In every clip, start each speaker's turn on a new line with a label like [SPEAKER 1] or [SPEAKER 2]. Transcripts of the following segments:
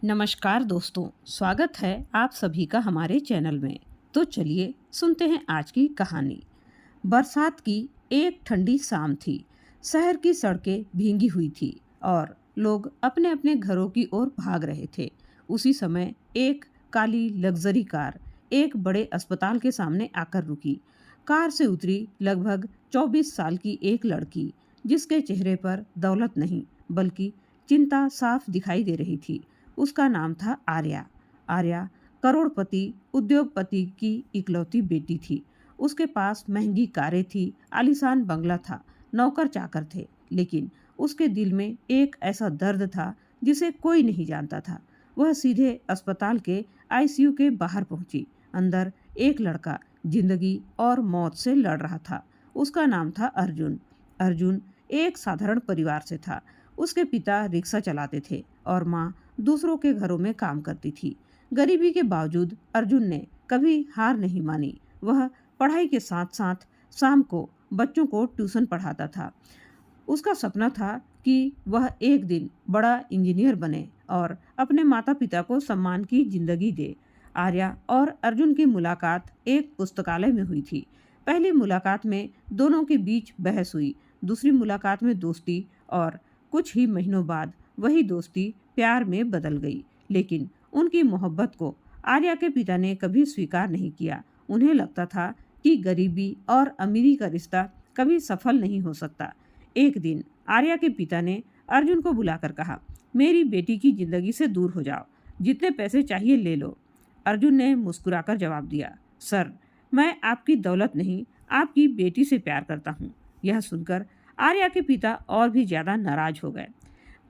[SPEAKER 1] नमस्कार दोस्तों, स्वागत है आप सभी का हमारे चैनल में। तो चलिए सुनते हैं आज की कहानी। बरसात की एक ठंडी शाम थी। शहर की सड़कें भीगी हुई थी और लोग अपने अपने घरों की ओर भाग रहे थे। उसी समय एक काली लग्जरी कार एक बड़े अस्पताल के सामने आकर रुकी। कार से उतरी लगभग 24 साल की एक लड़की, जिसके चेहरे पर दौलत नहीं बल्कि चिंता साफ दिखाई दे रही थी। उसका नाम था आर्या। आर्या करोड़पति उद्योगपति की इकलौती बेटी थी। उसके पास महंगी कारें थी, आलीशान बंगला था, नौकर चाकर थे, लेकिन उसके दिल में एक ऐसा दर्द था जिसे कोई नहीं जानता था। वह सीधे अस्पताल के आईसीयू के बाहर पहुंची। अंदर एक लड़का जिंदगी और मौत से लड़ रहा था। उसका नाम था अर्जुन। अर्जुन एक साधारण परिवार से था। उसके पिता रिक्शा चलाते थे और माँ दूसरों के घरों में काम करती थी। गरीबी के बावजूद अर्जुन ने कभी हार नहीं मानी। वह पढ़ाई के साथ साथ शाम को बच्चों को ट्यूशन पढ़ाता था। उसका सपना था कि वह एक दिन बड़ा इंजीनियर बने और अपने माता पिता को सम्मान की जिंदगी दे। आर्या और अर्जुन की मुलाकात एक पुस्तकालय में हुई थी। पहली मुलाकात में दोनों के बीच बहस हुई, दूसरी मुलाकात में दोस्ती, और कुछ ही महीनों बाद वही दोस्ती प्यार में बदल गई। लेकिन उनकी मोहब्बत को आर्या के पिता ने कभी स्वीकार नहीं किया। उन्हें लगता था कि गरीबी और अमीरी का रिश्ता कभी सफल नहीं हो सकता। एक दिन आर्या के पिता ने अर्जुन को बुलाकर कहा, मेरी बेटी की जिंदगी से दूर हो जाओ, जितने पैसे चाहिए ले लो। अर्जुन ने मुस्कुराकर जवाब दिया, सर, मैं आपकी दौलत नहीं, आपकी बेटी से प्यार करता हूँ। यह सुनकर आर्या के पिता और भी ज्यादा नाराज हो गए।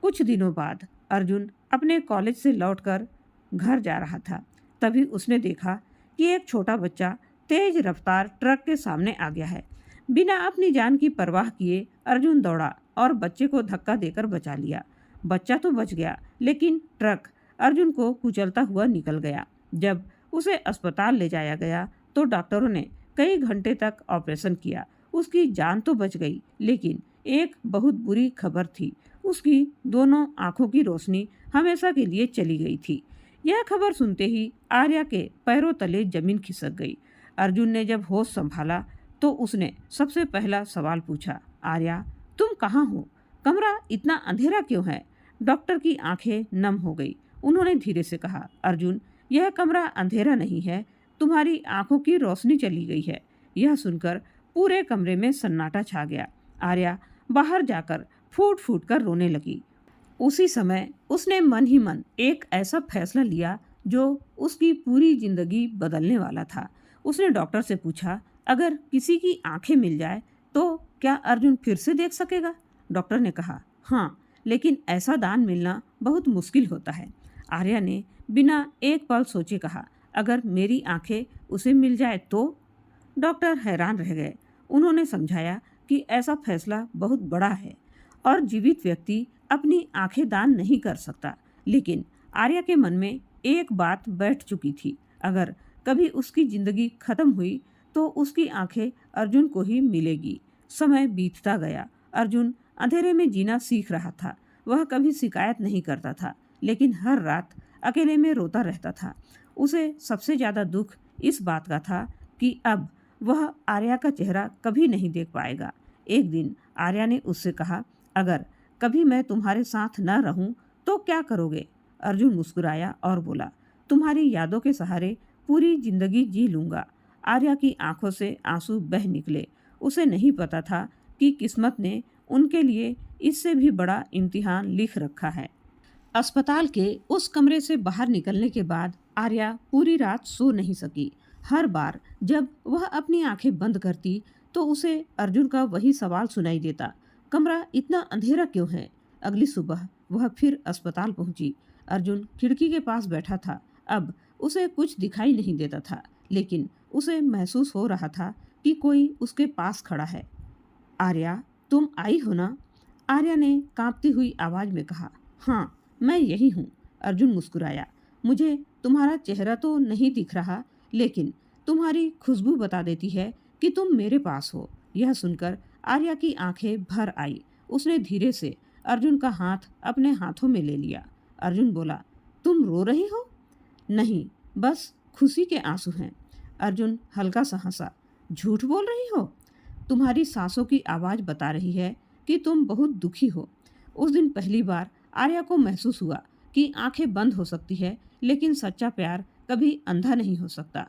[SPEAKER 1] कुछ दिनों बाद अर्जुन अपने कॉलेज से लौटकर घर जा रहा था। तभी उसने देखा कि एक छोटा बच्चा तेज रफ्तार ट्रक के सामने आ गया है। बिना अपनी जान की परवाह किए अर्जुन दौड़ा और बच्चे को धक्का देकर बचा लिया। बच्चा तो बच गया, लेकिन ट्रक अर्जुन को कुचलता हुआ निकल गया। जब उसे अस्पताल ले जाया गया तो डॉक्टरों ने कई घंटे तक ऑपरेशन किया। उसकी जान तो बच गई, लेकिन एक बहुत बुरी खबर थी। उसकी दोनों आंखों की रोशनी हमेशा के लिए चली गई थी। यह खबर सुनते ही आर्या के पैरों तले जमीन खिसक गई। अर्जुन ने जब होश संभाला तो उसने सबसे पहला सवाल पूछा, आर्या, तुम कहाँ हो? कमरा इतना अंधेरा क्यों है? डॉक्टर की आंखें नम हो गई। उन्होंने धीरे से कहा, अर्जुन, यह कमरा अंधेरा नहीं है, तुम्हारी आंखों की रोशनी चली गई है। यह सुनकर पूरे कमरे में सन्नाटा छा गया। आर्या बाहर जाकर फूट फूट कर रोने लगी। उसी समय उसने मन ही मन एक ऐसा फैसला लिया जो उसकी पूरी जिंदगी बदलने वाला था। उसने डॉक्टर से पूछा, अगर किसी की आंखें मिल जाए तो क्या अर्जुन फिर से देख सकेगा? डॉक्टर ने कहा, हाँ, लेकिन ऐसा दान मिलना बहुत मुश्किल होता है। आर्या ने बिना एक पल सोचे कहा, अगर मेरी आंखें उसे मिल जाए तो? डॉक्टर हैरान रह गए। उन्होंने समझाया कि ऐसा फैसला बहुत बड़ा है और जीवित व्यक्ति अपनी आंखें दान नहीं कर सकता। लेकिन आर्या के मन में एक बात बैठ चुकी थी, अगर कभी उसकी जिंदगी खत्म हुई तो उसकी आंखें अर्जुन को ही मिलेगी। समय बीतता गया। अर्जुन अंधेरे में जीना सीख रहा था। वह कभी शिकायत नहीं करता था, लेकिन हर रात अकेले में रोता रहता था। उसे सबसे ज्यादा दुख इस बात का था कि अब वह आर्या का चेहरा कभी नहीं देख पाएगा। एक दिन आर्या ने उससे कहा, अगर कभी मैं तुम्हारे साथ न रहूं तो क्या करोगे? अर्जुन मुस्कुराया और बोला, तुम्हारी यादों के सहारे पूरी जिंदगी जी लूंगा। आर्या की आंखों से आंसू बह निकले। उसे नहीं पता था कि किस्मत ने उनके लिए इससे भी बड़ा इम्तिहान लिख रखा है। अस्पताल के उस कमरे से बाहर निकलने के बाद आर्या पूरी रात सो नहीं सकी। हर बार जब वह अपनी आंखें बंद करती तो उसे अर्जुन का वही सवाल सुनाई देता, कमरा इतना अंधेरा क्यों है? अगली सुबह वह फिर अस्पताल पहुंची। अर्जुन खिड़की के पास बैठा था। अब उसे कुछ दिखाई नहीं देता था, लेकिन उसे महसूस हो रहा था कि कोई उसके पास खड़ा है। आर्या, तुम आई हो ना? आर्या ने कांपती हुई आवाज में कहा, हाँ, मैं यही हूँ। अर्जुन मुस्कुराया, मुझे तुम्हारा चेहरा तो नहीं दिख रहा, लेकिन तुम्हारी खुशबू बता देती है कि तुम मेरे पास हो। यह सुनकर आर्या की आंखें भर आई। उसने धीरे से अर्जुन का हाथ अपने हाथों में ले लिया। अर्जुन बोला, तुम तुम रो रही हो? नहीं, बस खुशी के आंसू हैं। अर्जुन हल्का सा हंसा। झूठ बोल रही हो? तुम्हारी सांसों की आवाज बता रही है कि तुम बहुत दुखी हो। उस दिन पहली बार आर्या को महसूस हुआ कि आंखें बंद हो सकती है, लेकिन सच्चा प्यार कभी अंधा नहीं हो सकता।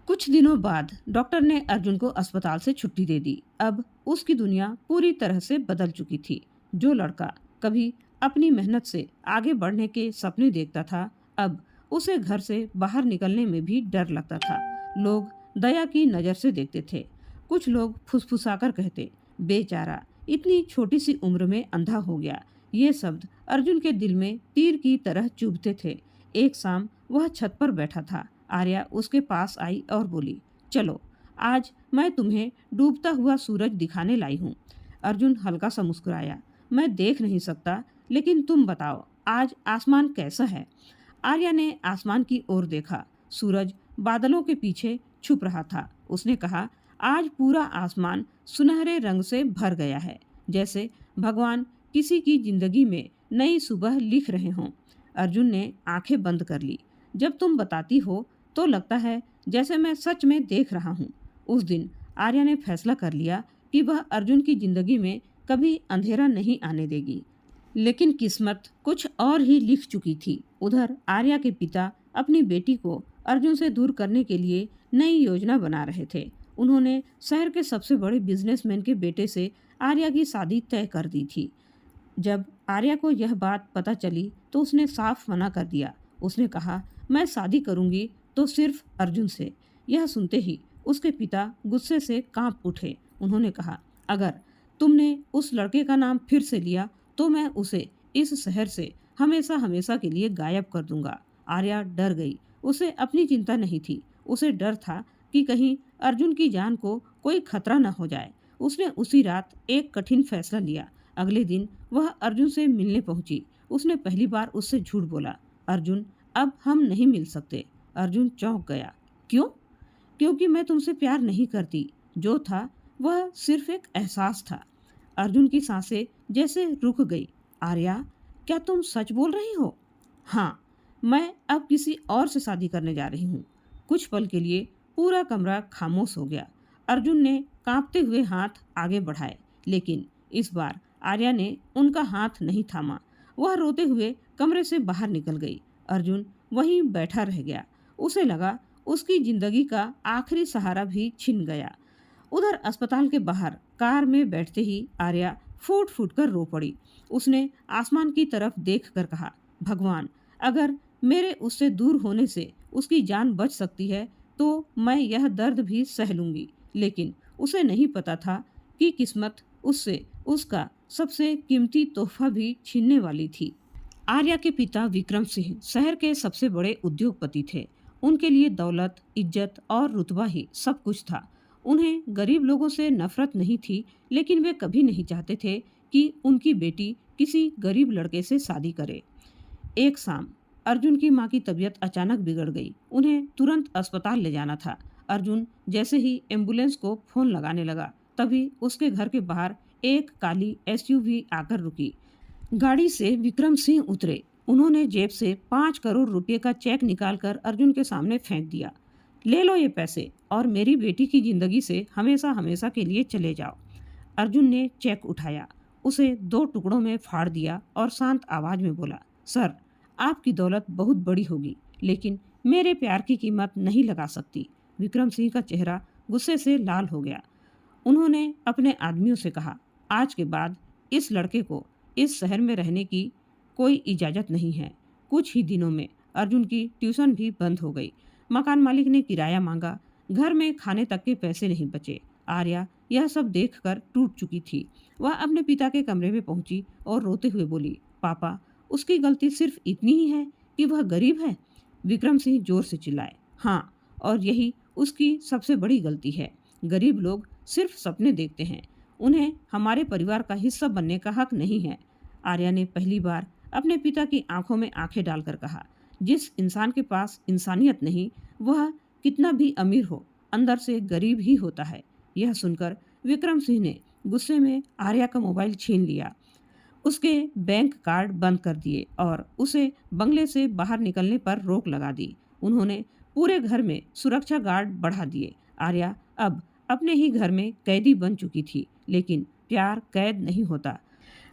[SPEAKER 1] कुछ दिनों बाद डॉक्टर ने अर्जुन को अस्पताल से छुट्टी दे दी। अब उसकी दुनिया पूरी तरह से बदल चुकी थी। जो लड़का कभी अपनी मेहनत से आगे बढ़ने के सपने देखता था, अब उसे घर से बाहर निकलने में भी डर लगता था। लोग दया की नज़र से देखते थे। कुछ लोग फुसफुसाकर कहते, बेचारा इतनी छोटी सी उम्र में अंधा हो गया। ये शब्द अर्जुन के दिल में तीर की तरह चुभते थे। एक शाम वह छत पर बैठा था। आर्या उसके पास आई और बोली, चलो आज मैं तुम्हें डूबता हुआ सूरज दिखाने लाई हूँ। अर्जुन हल्का सा मुस्कुराया। मैं देख नहीं सकता, लेकिन तुम बताओ आज आसमान कैसा है? आर्या ने आसमान की ओर देखा। सूरज बादलों के पीछे छुप रहा था। उसने कहा, आज पूरा आसमान सुनहरे रंग से भर गया है, जैसे भगवान किसी की जिंदगी में नई सुबह लिख रहे हों। अर्जुन ने आंखें बंद कर ली। जब तुम बताती हो तो लगता है जैसे मैं सच में देख रहा हूँ। उस दिन आर्या ने फैसला कर लिया कि वह अर्जुन की जिंदगी में कभी अंधेरा नहीं आने देगी। लेकिन किस्मत कुछ और ही लिख चुकी थी। उधर आर्या के पिता अपनी बेटी को अर्जुन से दूर करने के लिए नई योजना बना रहे थे। उन्होंने शहर के सबसे बड़े बिजनेसमैन के बेटे से आर्या की शादी तय कर दी थी। जब आर्या को यह बात पता चली तो उसने साफ मना कर दिया। उसने कहा, मैं शादी करूंगी तो सिर्फ अर्जुन से। यह सुनते ही उसके पिता गुस्से से कांप उठे। उन्होंने कहा, अगर तुमने उस लड़के का नाम फिर से लिया तो मैं उसे इस शहर से हमेशा हमेशा के लिए गायब कर दूंगा। आर्या डर गई। उसे अपनी चिंता नहीं थी, उसे डर था कि कहीं अर्जुन की जान को कोई खतरा न हो जाए। उसने उसी रात एक कठिन फैसला लिया। अगले दिन वह अर्जुन से मिलने पहुंची। उसने पहली बार उससे झूठ बोला, अर्जुन अब हम नहीं मिल सकते। अर्जुन चौंक गया। क्यों? क्योंकि मैं तुमसे प्यार नहीं करती। जो था वह सिर्फ एक एहसास था। अर्जुन की सांसें जैसे रुक गई। आर्या, क्या तुम सच बोल रही हो? हाँ, मैं अब किसी और से शादी करने जा रही हूँ। कुछ पल के लिए पूरा कमरा खामोश हो गया। अर्जुन ने कांपते हुए हाथ आगे बढ़ाए, लेकिन इस बार आर्या ने उनका हाथ नहीं थामा। वह रोते हुए कमरे से बाहर निकल गई। अर्जुन वहीं बैठा रह गया। उसे लगा उसकी जिंदगी का आखिरी सहारा भी छिन गया। उधर अस्पताल के बाहर कार में बैठते ही आर्या फूट फूट कर रो पड़ी। उसने आसमान की तरफ देखकर कहा, भगवान, अगर मेरे उससे दूर होने से उसकी जान बच सकती है तो मैं यह दर्द भी सह लूंगी। लेकिन उसे नहीं पता था कि किस्मत उससे उसका सबसे कीमती तोहफा भी छीनने वाली थी। आर्या के पिता विक्रम सिंह शहर के सबसे बड़े उद्योगपति थे। उनके लिए दौलत, इज्जत और रुतबा ही सब कुछ था। उन्हें गरीब लोगों से नफरत नहीं थी, लेकिन वे कभी नहीं चाहते थे कि उनकी बेटी किसी गरीब लड़के से शादी करे। एक शाम अर्जुन की मां की तबीयत अचानक बिगड़ गई। उन्हें तुरंत अस्पताल ले जाना था। अर्जुन जैसे ही एम्बुलेंस को फोन लगाने लगा, तभी उसके घर के बाहर एक काली एसयूवी आकर रुकी। गाड़ी से विक्रम सिंह उतरे। उन्होंने जेब से 5 करोड़ रुपए का चेक निकालकर अर्जुन के सामने फेंक दिया। ले लो ये पैसे और मेरी बेटी की जिंदगी से हमेशा हमेशा के लिए चले जाओ। अर्जुन ने चेक उठाया, उसे 2 टुकड़ों में फाड़ दिया और शांत आवाज में बोला, सर, आपकी दौलत बहुत बड़ी होगी, लेकिन मेरे प्यार की कीमत नहीं लगा सकती। विक्रम सिंह का चेहरा गुस्से से लाल हो गया। उन्होंने अपने आदमियों से कहा, आज के बाद इस लड़के को इस शहर में रहने की कोई इजाज़त नहीं है। कुछ ही दिनों में अर्जुन की ट्यूशन भी बंद हो गई। मकान मालिक ने किराया मांगा। घर में खाने तक के पैसे नहीं बचे। आर्या यह सब देखकर टूट चुकी थी। वह अपने पिता के कमरे में पहुंची और रोते हुए बोली, पापा, उसकी गलती सिर्फ इतनी ही है कि वह गरीब है? विक्रम सिंह जोर से चिल्लाए, हाँ, और यही उसकी सबसे बड़ी गलती है। गरीब लोग सिर्फ सपने देखते हैं, उन्हें हमारे परिवार का हिस्सा बनने का हक नहीं है। आर्या ने पहली बार अपने पिता की आंखों में आंखें डालकर कहा, जिस इंसान के पास इंसानियत नहीं, वह कितना भी अमीर हो, अंदर से गरीब ही होता है। यह सुनकर विक्रम सिंह ने गुस्से में आर्या का मोबाइल छीन लिया। उसके बैंक कार्ड बंद कर दिए और उसे बंगले से बाहर निकलने पर रोक लगा दी। उन्होंने पूरे घर में सुरक्षा गार्ड बढ़ा दिए। आर्या अब अपने ही घर में कैदी बन चुकी थी, लेकिन प्यार कैद नहीं होता।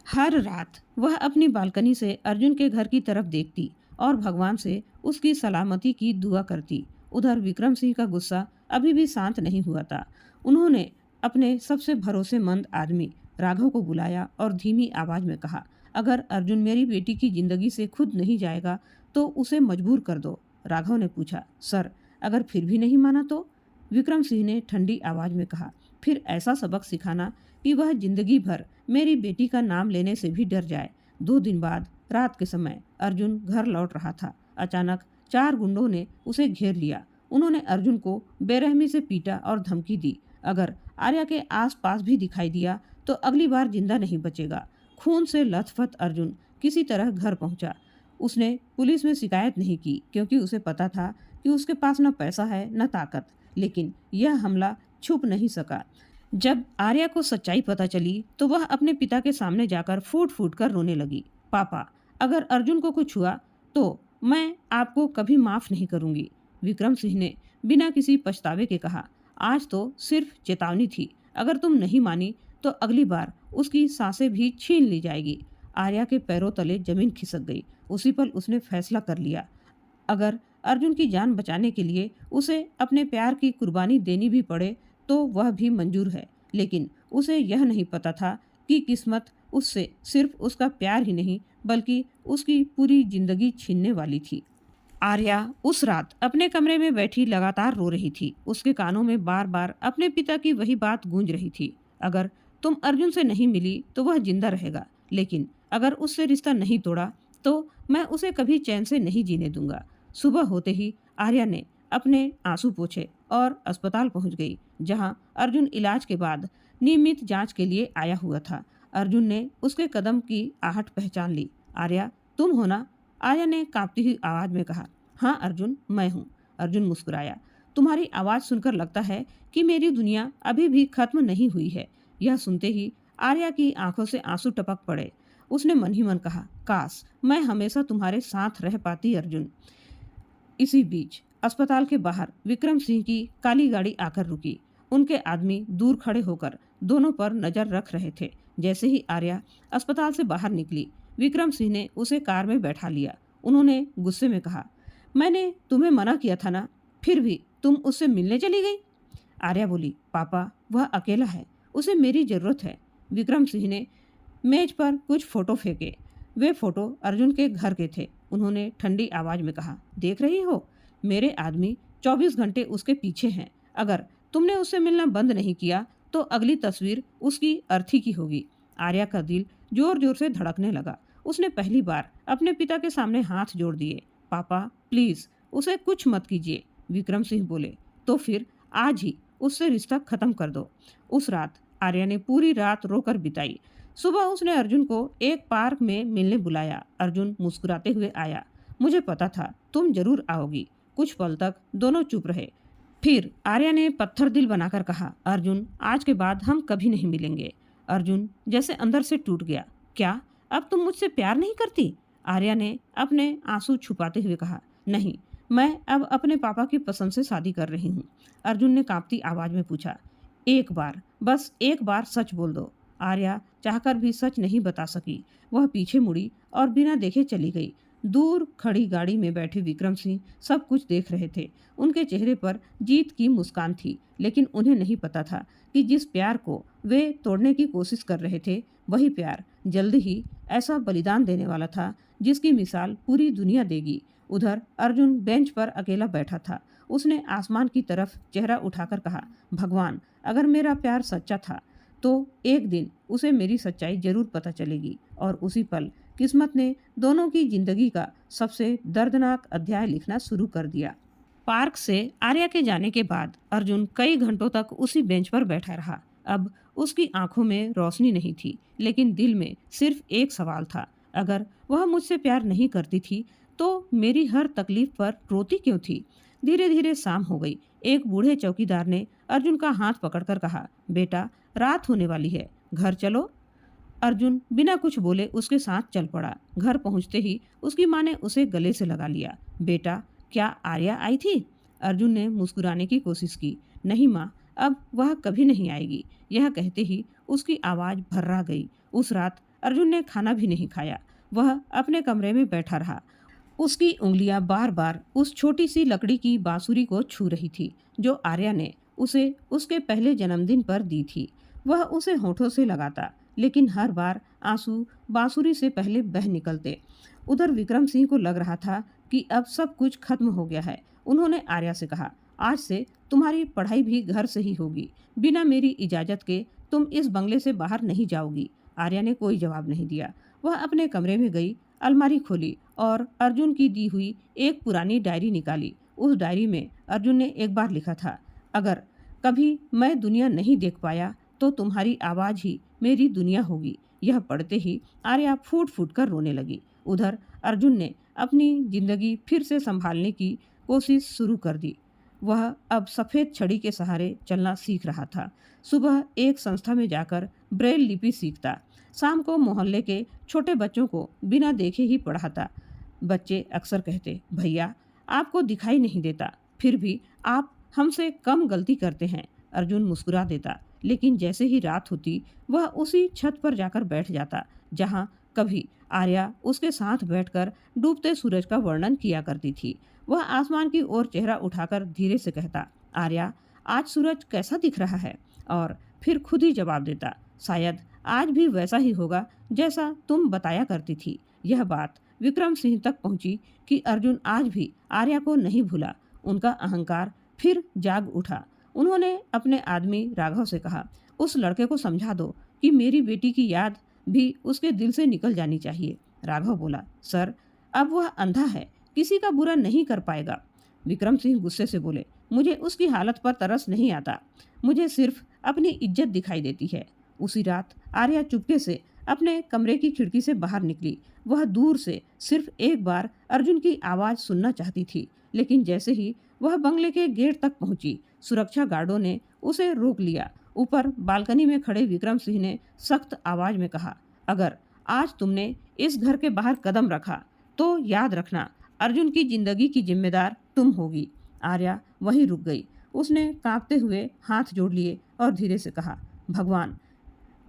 [SPEAKER 1] हर रात वह अपनी बालकनी से अर्जुन के घर की तरफ देखती और भगवान से उसकी सलामती की दुआ करती। उधर विक्रम सिंह का गुस्सा अभी भी शांत नहीं हुआ था। उन्होंने अपने सबसे भरोसेमंद आदमी राघव को बुलाया और धीमी आवाज में कहा, अगर अर्जुन मेरी बेटी की जिंदगी से खुद नहीं जाएगा तो उसे मजबूर कर दो। राघव ने पूछा, सर अगर फिर भी नहीं माना तो? विक्रम सिंह ने ठंडी आवाज में कहा, फिर ऐसा सबक सिखाना कि वह जिंदगी भर मेरी बेटी का नाम लेने से भी डर जाए। 2 दिन बाद रात के समय अर्जुन घर लौट रहा था। अचानक 4 गुंडों ने उसे घेर लिया। उन्होंने अर्जुन को बेरहमी से पीटा और धमकी दी, अगर आर्या के आसपास भी दिखाई दिया तो अगली बार जिंदा नहीं बचेगा। खून से लथपथ अर्जुन किसी तरह घर पहुंचा। उसने पुलिस में शिकायत नहीं की क्योंकि उसे पता था कि उसके पास न पैसा है न ताकत। लेकिन यह हमला छुप नहीं सका। जब आर्या को सच्चाई पता चली तो वह अपने पिता के सामने जाकर फूट फूट कर रोने लगी। पापा, अगर अर्जुन को कुछ हुआ तो मैं आपको कभी माफ नहीं करूंगी। विक्रम सिंह ने बिना किसी पछतावे के कहा, आज तो सिर्फ चेतावनी थी, अगर तुम नहीं मानी तो अगली बार उसकी सांसें भी छीन ली जाएगी। आर्या के पैरों तले जमीन खिसक गई। उसी पल उसने फैसला कर लिया, अगर अर्जुन की जान बचाने के लिए उसे अपने प्यार की कुर्बानी देनी भी पड़े तो वह भी मंजूर है। लेकिन उसे यह नहीं पता था कि किस्मत उससे सिर्फ उसका प्यार ही नहीं बल्कि उसकी पूरी जिंदगी छीनने वाली थी। आर्या उस रात अपने कमरे में बैठी लगातार रो रही थी। उसके कानों में बार बार अपने पिता की वही बात गूंज रही थी, अगर तुम अर्जुन से नहीं मिली तो वह जिंदा रहेगा, लेकिन अगर उससे रिश्ता नहीं तोड़ा तो मैं उसे कभी चैन से नहीं जीने दूंगा। सुबह होते ही आर्या ने अपने आंसू पोंछे और अस्पताल पहुंच गई, जहां अर्जुन इलाज के बाद नियमित जांच के लिए आया हुआ था। अर्जुन ने उसके कदम की आहट पहचान ली। आर्या, तुम हो ना? आर्या ने कांपती हुई आवाज में कहा। हाँ अर्जुन, मैं हूँ। अर्जुन मुस्कुराया। तुम्हारी आवाज सुनकर लगता है कि मेरी दुनिया अभी भी खत्म नहीं हुई है। यह सुनते ही आर्या की आंखों से आंसू टपक पड़े। उसने मन ही मन कहा, काश मैं हमेशा तुम्हारे साथ रह पाती अर्जुन। इसी बीच अस्पताल के बाहर विक्रम सिंह की काली गाड़ी आकर रुकी। उनके आदमी दूर खड़े होकर दोनों पर नजर रख रहे थे। जैसे ही आर्या अस्पताल से बाहर निकली, विक्रम सिंह ने उसे कार में बैठा लिया। उन्होंने गुस्से में कहा, मैंने तुम्हें मना किया था ना, फिर भी तुम उससे मिलने चली गई। आर्या बोली, पापा वह अकेला है, उसे मेरी जरूरत है। विक्रम सिंह ने मेज पर कुछ फोटो फेंके। वे फोटो अर्जुन के घर के थे। उन्होंने ठंडी आवाज में कहा, देख रही हो, मेरे आदमी 24 घंटे उसके पीछे हैं। अगर तुमने उससे मिलना बंद नहीं किया तो अगली तस्वीर उसकी अर्थी की होगी। आर्या का दिल जोर जोर से धड़कने लगा। उसने पहली बार अपने पिता के सामने हाथ जोड़ दिए। पापा प्लीज उसे कुछ मत कीजिए। विक्रम सिंह बोले, तो फिर आज ही उससे रिश्ता खत्म कर दो। उस रात आर्या ने पूरी रात रोकर बिताई। सुबह उसने अर्जुन को एक पार्क में मिलने बुलाया। अर्जुन मुस्कुराते हुए आया। मुझे पता था तुम जरूर आओगी। कुछ पल तक दोनों चुप रहे। फिर आर्या ने पत्थर दिल बनाकर कहा, अर्जुन आज के बाद हम कभी नहीं मिलेंगे। अर्जुन जैसे अंदर से टूट गया। क्या अब तुम मुझसे प्यार नहीं करती? आर्या ने अपने आंसू छुपाते हुए कहा, नहीं, मैं अब अपने पापा की पसंद से शादी कर रही हूँ। अर्जुन ने कांपती आवाज में पूछा, एक बार, बस एक बार सच बोल दो। आर्या चाहकर भी सच नहीं बता सकी। वह पीछे मुड़ी और बिना देखे चली गई। दूर खड़ी गाड़ी में बैठे विक्रम सिंह सब कुछ देख रहे थे। उनके चेहरे पर जीत की मुस्कान थी, लेकिन उन्हें नहीं पता था कि जिस प्यार को वे तोड़ने की कोशिश कर रहे थे, वही प्यार जल्द ही ऐसा बलिदान देने वाला था जिसकी मिसाल पूरी दुनिया देगी। उधर अर्जुन बेंच पर अकेला बैठा था। उसने आसमान की तरफ चेहरा उठाकर कहा, भगवान, अगर मेरा प्यार सच्चा था तो एक दिन उसे मेरी सच्चाई जरूर पता चलेगी। और उसी पल किस्मत ने दोनों की जिंदगी का सबसे दर्दनाक अध्याय लिखना शुरू कर दिया। पार्क से आर्या के जाने के बाद अर्जुन कई घंटों तक उसी बेंच पर बैठा रहा। अब उसकी आंखों में रोशनी नहीं थी, लेकिन दिल में सिर्फ एक सवाल था, अगर वह मुझसे प्यार नहीं करती थी तो मेरी हर तकलीफ पर रोती क्यों थी? धीरे धीरे शाम हो गई। एक बूढ़े चौकीदार ने अर्जुन का हाथ पकड़कर कहा, बेटा रात होने वाली है, घर चलो। अर्जुन बिना कुछ बोले उसके साथ चल पड़ा। घर पहुंचते ही उसकी माँ ने उसे गले से लगा लिया। बेटा, क्या आर्या आई थी? अर्जुन ने मुस्कुराने की कोशिश की। नहीं माँ, अब वह कभी नहीं आएगी। यह कहते ही उसकी आवाज भर्रा गई। उस रात अर्जुन ने खाना भी नहीं खाया। वह अपने कमरे में बैठा रहा। उसकी उंगलियां बार बार उस छोटी सी लकड़ी की बांसुरी को छू रही थी जो आर्या ने उसे उसके पहले जन्मदिन पर दी थी। वह उसे होठों से लगाता, लेकिन हर बार आंसू बांसुरी से पहले बह निकलते। उधर विक्रम सिंह को लग रहा था कि अब सब कुछ खत्म हो गया है। उन्होंने आर्या से कहा, आज से तुम्हारी पढ़ाई भी घर से ही होगी। बिना मेरी इजाजत के तुम इस बंगले से बाहर नहीं जाओगी। आर्या ने कोई जवाब नहीं दिया। वह अपने कमरे में गई, अलमारी खोली और अर्जुन की दी हुई एक पुरानी डायरी निकाली। उस डायरी में अर्जुन ने एक बार लिखा था, अगर कभी मैं दुनिया नहीं देख पाया तो तुम्हारी आवाज ही मेरी दुनिया होगी। यह पढ़ते ही आर्या फूट फूट कर रोने लगी। उधर अर्जुन ने अपनी जिंदगी फिर से संभालने की कोशिश शुरू कर दी। वह अब सफेद छड़ी के सहारे चलना सीख रहा था। सुबह एक संस्था में जाकर ब्रेल लिपि सीखता। शाम को मोहल्ले के छोटे बच्चों को बिना देखे ही पढ़ाता। बच्चे अक्सर कहते, भैया आपको दिखाई नहीं देता, फिर भी आप हमसे कम गलती करते हैं। अर्जुन मुस्कुरा देता, लेकिन जैसे ही रात होती वह उसी छत पर जाकर बैठ जाता जहां कभी आर्या उसके साथ बैठकर डूबते सूरज का वर्णन किया करती थी। वह आसमान की ओर चेहरा उठाकर धीरे से कहता, आर्या आज सूरज कैसा दिख रहा है? और फिर खुद ही जवाब देता, शायद आज भी वैसा ही होगा जैसा तुम बताया करती थी। यह बात विक्रम सिंह तक पहुंची कि अर्जुन आज भी आर्या को नहीं भूला। उनका अहंकार फिर जाग उठा। उन्होंने अपने आदमी राघव से कहा, उस लड़के को समझा दो कि मेरी बेटी की याद भी उसके दिल से निकल जानी चाहिए। राघव बोला, सर अब वह अंधा है, किसी का बुरा नहीं कर पाएगा। विक्रम सिंह गुस्से से बोले, मुझे उसकी हालत पर तरस नहीं आता, मुझे सिर्फ अपनी इज्जत दिखाई देती है। उसी रात आर्या चुपके से अपने कमरे की खिड़की से बाहर निकली। वह दूर से सिर्फ एक बार अर्जुन की आवाज सुनना चाहती थी, लेकिन जैसे ही वह बंगले के गेट तक पहुंची, सुरक्षा गार्डों ने उसे रोक लिया। ऊपर बालकनी में खड़े विक्रम सिंह ने सख्त आवाज में कहा, अगर आज तुमने इस घर के बाहर कदम रखा तो याद रखना, अर्जुन की जिंदगी की जिम्मेदार तुम होगी। आर्या वहीं रुक गई। उसने कांपते हुए हाथ जोड़ लिए और धीरे से कहा, भगवान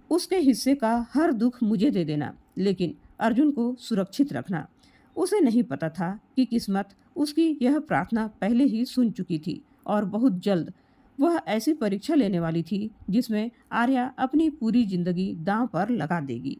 [SPEAKER 1] उसके हिस्से का हर दुख मुझे दे देना, लेकिन अर्जुन को सुरक्षित रखना। उसे नहीं पता था कि किस्मत उसकी यह प्रार्थना पहले ही सुन चुकी थी और बहुत जल्द वह ऐसी परीक्षा लेने वाली थी जिसमें आर्या अपनी पूरी जिंदगी दांव पर लगा देगी।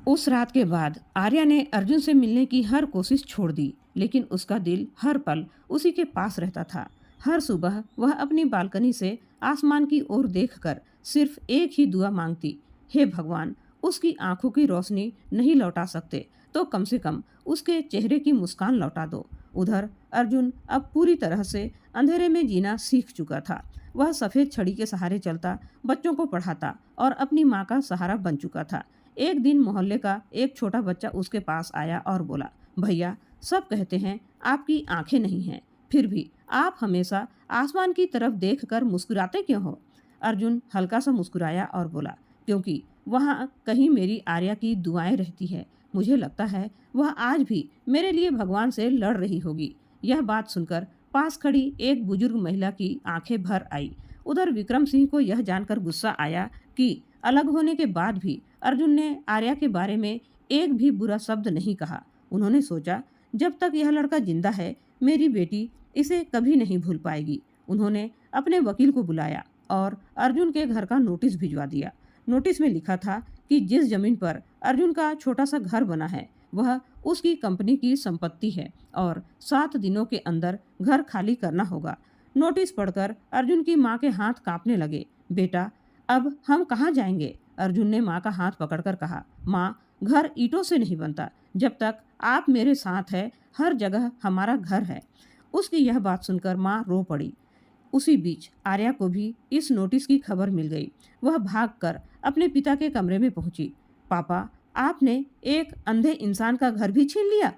[SPEAKER 1] उस रात के बाद आर्या ने अर्जुन से मिलने की हर कोशिश छोड़ दी, लेकिन उसका दिल हर पल उसी के पास रहता था। हर सुबह वह अपनी बालकनी से आसमान की ओर देखकर सिर्फ एक ही दुआ मांगती, हे भगवान, उसकी आंखों की रोशनी नहीं लौटा सकते तो कम से कम उसके चेहरे की मुस्कान लौटा दो। उधर अर्जुन अब पूरी तरह से अंधेरे में जीना सीख चुका था। वह सफेद छड़ी के सहारे चलता, बच्चों को पढ़ाता और अपनी माँ का सहारा बन चुका था। एक दिन मोहल्ले का एक छोटा बच्चा उसके पास आया और बोला, भैया सब कहते हैं आपकी आंखें नहीं हैं, फिर भी आप हमेशा आसमान की तरफ देखकर मुस्कुराते क्यों हो? अर्जुन हल्का सा मुस्कुराया और बोला, क्योंकि वहाँ कहीं मेरी आर्या की दुआएं रहती है। मुझे लगता है वह आज भी मेरे लिए भगवान से लड़ रही होगी। यह बात सुनकर पास खड़ी एक बुजुर्ग महिला की आंखें भर आई। उधर विक्रम सिंह को यह जानकर गुस्सा आया कि अलग होने के बाद भी अर्जुन ने आर्या के बारे में एक भी बुरा शब्द नहीं कहा। उन्होंने सोचा, जब तक यह लड़का जिंदा है मेरी बेटी इसे कभी नहीं भूल पाएगी। उन्होंने अपने वकील को बुलाया और अर्जुन के घर का नोटिस भिजवा दिया। नोटिस में लिखा था कि जिस जमीन पर अर्जुन का छोटा सा घर बना है वह उसकी कंपनी की संपत्ति है और 7 दिनों के अंदर घर खाली करना होगा। नोटिस पढ़कर अर्जुन की माँ के हाथ कांपने लगे। बेटा अब हम कहाँ जाएंगे? अर्जुन ने माँ का हाथ पकड़कर कहा, माँ घर ईंटों से नहीं बनता, जब तक आप मेरे साथ है हर जगह हमारा घर है। उसकी यह बात सुनकर माँ रो पड़ी। उसी बीच आर्या को भी इस नोटिस की खबर मिल गई। वह भागकर अपने पिता के कमरे में पहुंची। पापा, आपने एक अंधे इंसान का घर भी छीन लिया?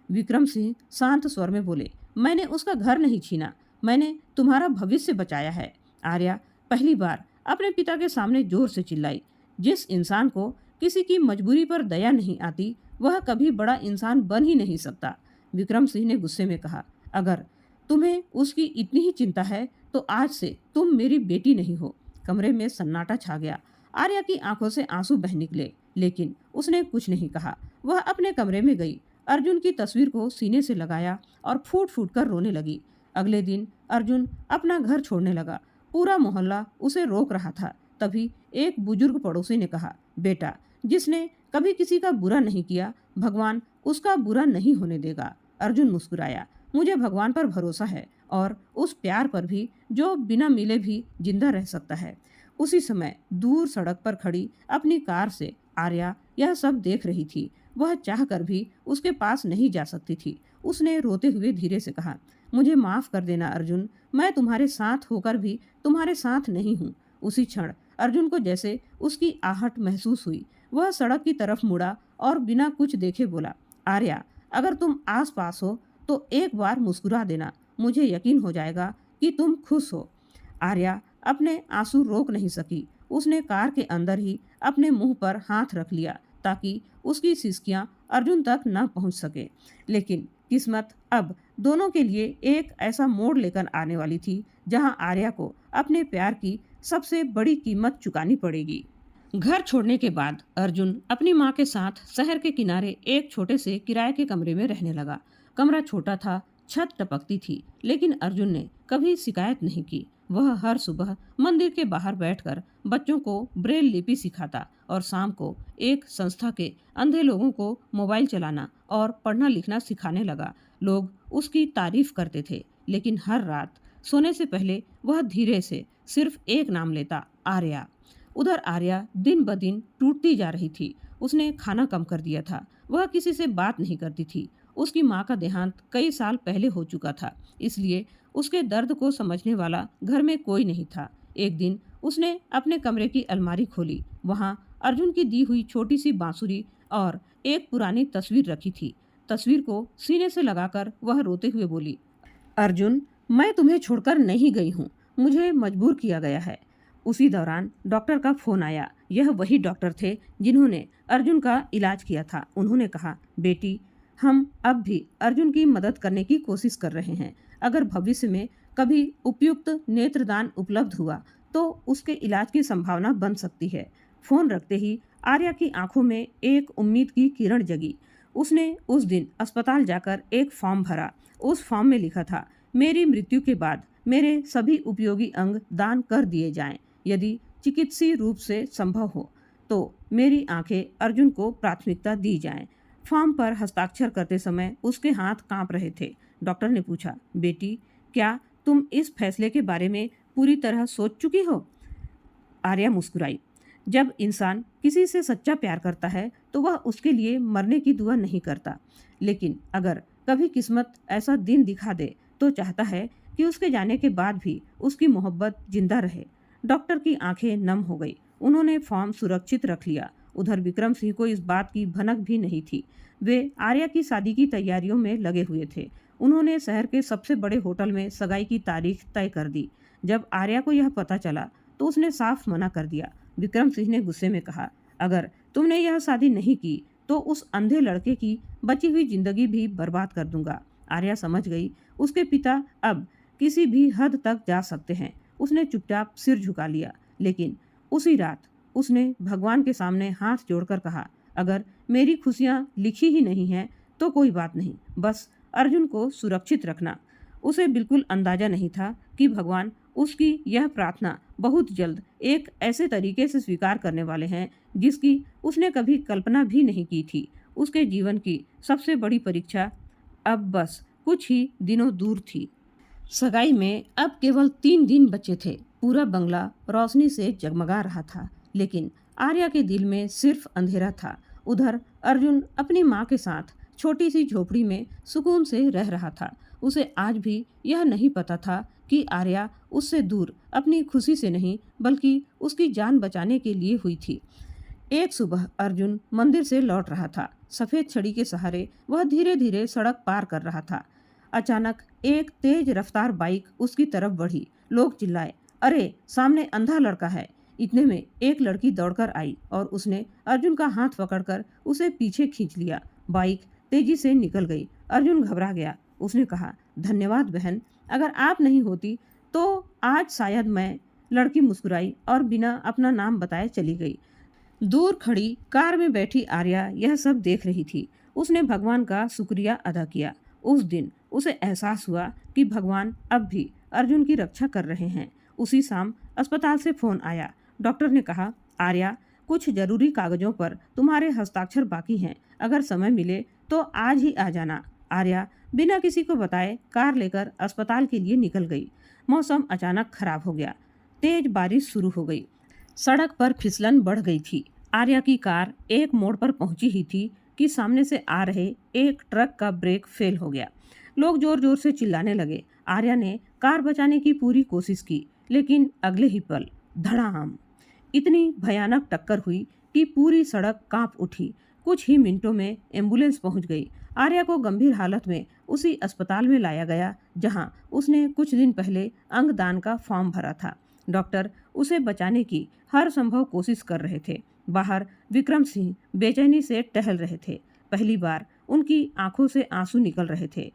[SPEAKER 1] विक्रम सिंह शांत स्वर में बोले, मैंने उसका घर नहीं छीना, मैंने तुम्हारा भविष्य बचाया है। आर्या पहली बार अपने पिता के सामने जोर से चिल्लाई। जिस इंसान को किसी की मजबूरी पर दया नहीं आती वह कभी बड़ा इंसान बन ही नहीं सकता। विक्रम सिंह ने गुस्से में कहा, अगर तुम्हें उसकी इतनी ही चिंता है तो आज से तुम मेरी बेटी नहीं हो। कमरे में सन्नाटा छा गया। आर्या की आंखों से आंसू बह निकले, लेकिन उसने कुछ नहीं कहा। वह अपने कमरे में गई, अर्जुन की तस्वीर को सीने से लगाया और फूट फूट कर रोने लगी। अगले दिन अर्जुन अपना घर छोड़ने लगा। पूरा मोहल्ला उसे रोक रहा था। तभी एक बुजुर्ग पड़ोसी ने कहा, बेटा, जिसने कभी किसी का बुरा नहीं किया, भगवान उसका बुरा नहीं होने देगा। अर्जुन मुस्कुराया, मुझे भगवान पर भरोसा है और उस प्यार पर भी जो बिना मिले भी जिंदा रह सकता है। उसी समय दूर सड़क पर खड़ी अपनी कार से आर्या यह सब देख रही थी। वह चाहकर भी उसके पास नहीं जा सकती थी। उसने रोते हुए धीरे से कहा, मुझे माफ कर देना अर्जुन, मैं तुम्हारे साथ होकर भी तुम्हारे साथ नहीं हूँ। उसी क्षण अर्जुन को जैसे उसकी आहट महसूस हुई। वह सड़क की तरफ मुड़ा और बिना कुछ देखे बोला, आर्या, अगर तुम आस पास हो तो एक बार मुस्कुरा देना, मुझे यकीन हो जाएगा कि तुम खुश हो। आर्या अपने आंसू रोक नहीं सकी। उसने कार के अंदर ही अपने मुंह पर हाथ रख लिया ताकि उसकी सिसकियां अर्जुन तक न पहुंच सके। लेकिन किस्मत अब दोनों के लिए एक ऐसा मोड़ लेकर आने वाली थी जहां आर्या को अपने प्यार की सबसे बड़ी कीमत चुकानी पड़ेगी। घर छोड़ने के बाद अर्जुन अपनी माँ के साथ शहर के किनारे एक छोटे से किराए के कमरे में रहने लगा। कमरा छोटा था, छत टपकती थी, लेकिन अर्जुन ने कभी शिकायत नहीं की। वह हर सुबह मंदिर के बाहर बैठकर बच्चों को ब्रेल लिपि सिखाता और शाम को एक संस्था के अंधे लोगों को मोबाइल चलाना और पढ़ना लिखना सिखाने लगा। लोग उसकी तारीफ करते थे, लेकिन हर रात सोने से पहले वह धीरे से सिर्फ एक नाम लेता, आर्या। उधर आर्या दिन ब दिन टूटती जा रही थी। उसने खाना कम कर दिया था। वह किसी से बात नहीं करती थी। उसकी माँ का देहांत कई साल पहले हो चुका था, इसलिए उसके दर्द को समझने वाला घर में कोई नहीं था। एक दिन उसने अपने कमरे की अलमारी खोली। वहाँ अर्जुन की दी हुई छोटी सी बांसुरी और एक पुरानी तस्वीर रखी थी। तस्वीर को सीने से लगाकर वह रोते हुए बोली, अर्जुन, मैं तुम्हें छोड़कर नहीं गई हूँ, मुझे मजबूर किया गया है। उसी दौरान डॉक्टर का फोन आया। यह वही डॉक्टर थे जिन्होंने अर्जुन का इलाज किया था। उन्होंने कहा, बेटी, हम अब भी अर्जुन की मदद करने की कोशिश कर रहे हैं। अगर भविष्य में कभी उपयुक्त नेत्रदान उपलब्ध हुआ तो उसके इलाज की संभावना बन सकती है। फोन रखते ही आर्या की आंखों में एक उम्मीद की किरण जगी। उसने उस दिन अस्पताल जाकर एक फॉर्म भरा। उस फॉर्म में लिखा था, मेरी मृत्यु के बाद मेरे सभी उपयोगी अंग दान कर दिए जाएं। यदि चिकित्सीय रूप से संभव हो तो मेरी आंखें अर्जुन को प्राथमिकता दी जाएं। फॉर्म पर हस्ताक्षर करते समय उसके हाथ कांप रहे थे। डॉक्टर ने पूछा, बेटी, क्या तुम इस फैसले के बारे में पूरी तरह सोच चुकी हो? आर्या मुस्कुराई। जब इंसान किसी से सच्चा प्यार करता है तो वह उसके लिए मरने की दुआ नहीं करता, लेकिन अगर कभी किस्मत ऐसा दिन दिखा दे तो चाहता है कि उसके जाने के बाद भी उसकी मोहब्बत जिंदा रहे। डॉक्टर की आंखें नम हो गई। उन्होंने फॉर्म सुरक्षित रख लिया। उधर विक्रम सिंह को इस बात की भनक भी नहीं थी। वे आर्या की शादी की तैयारियों में लगे हुए थे। उन्होंने शहर के सबसे बड़े होटल में सगाई की तारीख तय कर दी। जब आर्या को यह पता चला तो उसने साफ मना कर दिया। विक्रम सिंह ने गुस्से में कहा, अगर तुमने यह शादी नहीं की तो उस अंधे लड़के की बची हुई जिंदगी भी बर्बाद कर दूंगा। आर्या समझ गई उसके पिता अब किसी भी हद तक जा सकते हैं। उसने चुपचाप सिर झुका लिया। लेकिन उसी रात उसने भगवान के सामने हाथ जोड़कर कहा, अगर मेरी खुशियां लिखी ही नहीं हैं तो कोई बात नहीं, बस अर्जुन को सुरक्षित रखना। उसे बिल्कुल अंदाजा नहीं था कि भगवान उसकी यह प्रार्थना बहुत जल्द एक ऐसे तरीके से स्वीकार करने वाले हैं जिसकी उसने कभी कल्पना भी नहीं की थी। उसके जीवन की सबसे बड़ी परीक्षा अब बस कुछ ही दिनों दूर थी। सगाई में अब केवल 3 दिन बचे थे। पूरा बंगला रोशनी से जगमगा रहा था, लेकिन आर्या के दिल में सिर्फ अंधेरा था। उधर अर्जुन अपनी माँ के साथ छोटी सी झोपड़ी में सुकून से रह रहा था। उसे आज भी यह नहीं पता था कि आर्या उससे दूर अपनी खुशी से नहीं बल्कि उसकी जान बचाने के लिए हुई थी। एक सुबह अर्जुन मंदिर से लौट रहा था। सफेद छड़ी के सहारे वह धीरे धीरे सड़क पार कर रहा था। अचानक एक तेज रफ्तार बाइक उसकी तरफ बढ़ी। लोग चिल्लाए, अरे, सामने अंधा लड़का है। इतने में एक लड़की दौड़कर आई और उसने अर्जुन का हाथ पकड़कर उसे पीछे खींच लिया। बाइक तेजी से निकल गई। अर्जुन घबरा गया। उसने कहा, धन्यवाद बहन, अगर आप नहीं होती तो आज शायद मैं। लड़की मुस्कुराई और बिना अपना नाम बताए चली गई। दूर खड़ी कार में बैठी आर्या यह सब देख रही थी। उसने भगवान का शुक्रिया अदा किया। उस दिन उसे एहसास हुआ कि भगवान अब भी अर्जुन की रक्षा कर रहे हैं। उसी शाम अस्पताल से फोन आया। डॉक्टर ने कहा, आर्या, कुछ जरूरी कागजों पर तुम्हारे हस्ताक्षर बाकी हैं। अगर समय मिले तो आज ही आ जाना। आर्या बिना किसी को बताए कार लेकर अस्पताल के लिए निकल गई। मौसम अचानक खराब हो गया। तेज बारिश शुरू हो गई। सड़क पर फिसलन बढ़ गई थी। आर्या की कार एक मोड़ पर पहुंची ही थी कि सामने से आ रहे एक ट्रक का ब्रेक फेल हो गया। लोग जोर जोर से चिल्लाने लगे। आर्या ने कार बचाने की पूरी कोशिश की, लेकिन अगले ही पल धड़ाम इतनी भयानक टक्कर हुई कि पूरी सड़क कांप उठी। कुछ ही मिनटों में एम्बुलेंस पहुंच गई। आर्या को गंभीर हालत में उसी अस्पताल में लाया गया जहां उसने कुछ दिन पहले अंगदान का फॉर्म भरा था। डॉक्टर उसे बचाने की हर संभव कोशिश कर रहे थे। बाहर विक्रम सिंह बेचैनी से टहल रहे थे। पहली बार उनकी आंखों से आंसू निकल रहे थे।